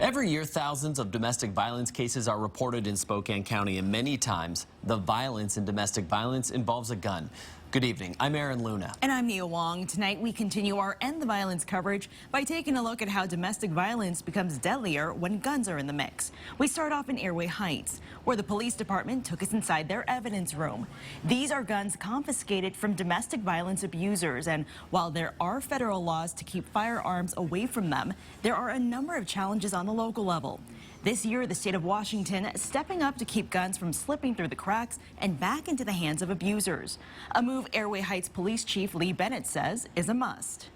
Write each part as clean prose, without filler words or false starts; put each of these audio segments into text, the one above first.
Every year, thousands of domestic violence cases are reported in Spokane County, and many times the violence in domestic violence involves a gun. Good evening. I'm Aaron Luna. And I'm Nia Wong. Tonight, we continue our End the Violence coverage by taking a look at how domestic violence becomes deadlier when guns are in the mix. We start off in Airway Heights, where the police department took us inside their evidence room. These are guns confiscated from domestic violence abusers, and while there are federal laws to keep firearms away from them, there are a number of challenges on the local level. This year, the state of Washington stepping up to keep guns from slipping through the cracks and back into the hands of abusers. A move Airway Heights Police Chief Lee Bennett says is a must.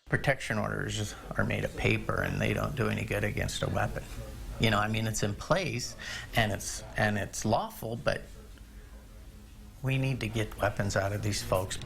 Protection orders are made of paper and they don't do any good against a weapon. You know, I mean, it's in place and it's lawful, but we need to get weapons out of these folks.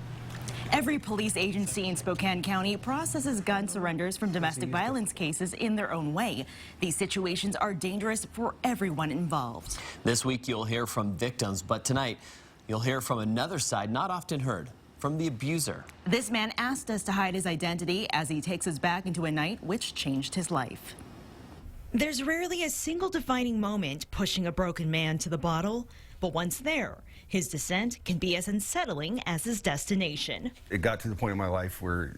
Every police agency in Spokane County processes gun surrenders from domestic violence cases in their own way. These situations are dangerous for everyone involved. This week you'll hear from victims, but tonight you'll hear from another side not often heard, from the abuser. This man asked us to hide his identity as he takes us back into a night which changed his life. There's rarely a single defining moment pushing a broken man to the bottle, but once there, his descent can be as unsettling as his destination. It got to the point in my life where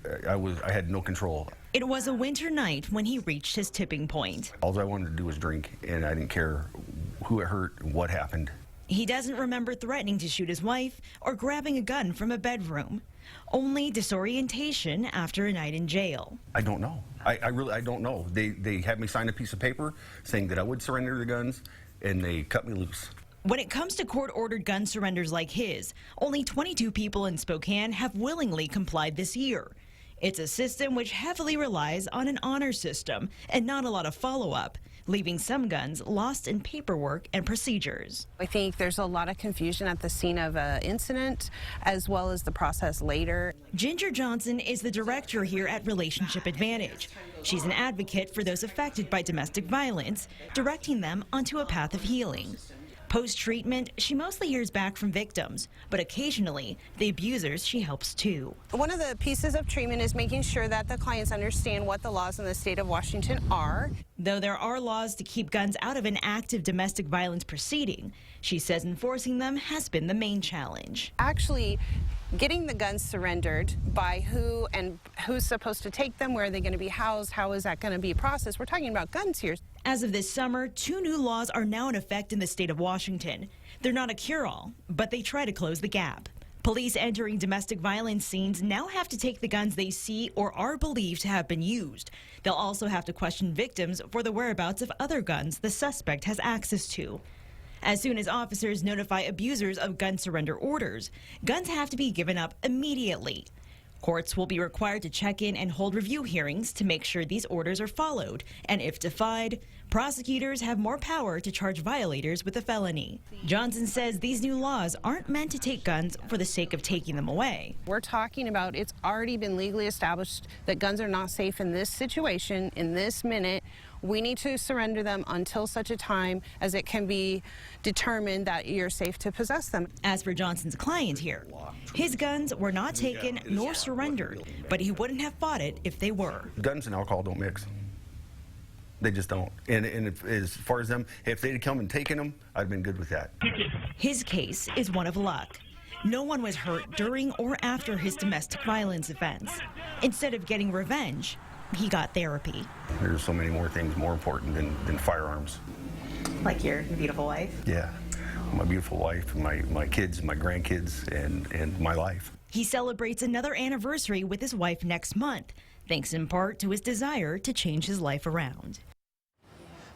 I had no control. It was a winter night when he reached his tipping point. All I wanted to do was drink, and I didn't care who it hurt and what happened. He doesn't remember threatening to shoot his wife or grabbing a gun from a bedroom. Only disorientation after a night in jail. I don't know. I don't know. They had me sign a piece of paper saying that I would surrender the guns, and they cut me loose. When it comes to court-ordered gun surrenders like his, only 22 people in Spokane have willingly complied this year. It's a system which heavily relies on an honor system and not a lot of follow-up, leaving some guns lost in paperwork and procedures. I think there's a lot of confusion at the scene of an incident as well as the process later. Ginger Johnson is the director here at Relationship Advantage. She's an advocate for those affected by domestic violence, directing them onto a path of healing. Post-treatment, she mostly hears back from victims, but occasionally, the abusers she helps too. One of the pieces of treatment is making sure that the clients understand what the laws in the state of Washington are. Though there are laws to keep guns out of an active domestic violence proceeding, she says enforcing them has been the main challenge. Actually, getting the guns surrendered by who and who's supposed to take them, where are they going to be housed, how is that going to be processed? We're talking about guns here. As of this summer, 2 new laws are now in effect in the state of Washington. They're not a cure-all, but they try to close the gap. Police entering domestic violence scenes now have to take the guns they see or are believed to have been used. They'll also have to question victims for the whereabouts of other guns the suspect has access to. As soon as officers notify abusers of gun surrender orders, guns have to be given up immediately. Courts will be required to check in and hold review hearings to make sure these orders are followed, and if defied, prosecutors have more power to charge violators with a felony. Johnson says these new laws aren't meant to take guns for the sake of taking them away. We're talking about it's already been legally established that guns are not safe in this situation, in this minute. We need to surrender them until such a time as it can be determined that you're safe to possess them. As for Johnson's client here, his guns were not taken nor surrendered, but he wouldn't have fought it if they were. Guns and alcohol don't mix. They just don't. And as far as them, if they'd come and taken them, I'd been good with that. His case is one of luck. No one was hurt during or after his domestic violence offense. Instead of getting revenge, he got therapy. There's so many more things more important than firearms. Like your beautiful wife? Yeah, my beautiful wife, my kids, my grandkids, and my life. He celebrates another anniversary with his wife next month, thanks in part to his desire to change his life around.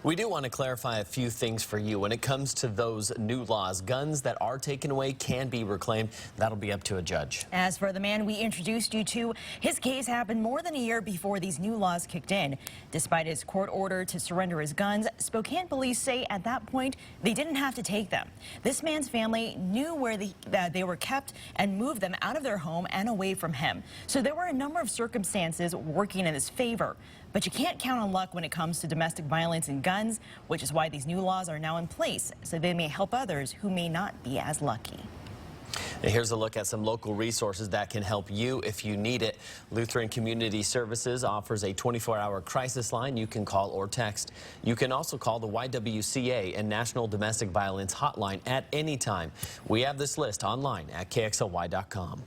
We do want to clarify a few things for you. When it comes to those new laws, guns that are taken away can be reclaimed. That'll be up to a judge. As for the man we introduced you to, his case happened more than a year before these new laws kicked in. Despite his court order to surrender his guns, Spokane police say at that point they didn't have to take them. This man's family knew where they were kept and moved them out of their home and away from him. So there were a number of circumstances working in his favor. But you can't count on luck when it comes to domestic violence and guns, which is why these new laws are now in place, so they may help others who may not be as lucky. And here's a look at some local resources that can help you if you need it. Lutheran Community Services offers a 24-hour crisis line you can call or text. You can also call the YWCA and National Domestic Violence Hotline at any time. We have this list online at KXLY.com.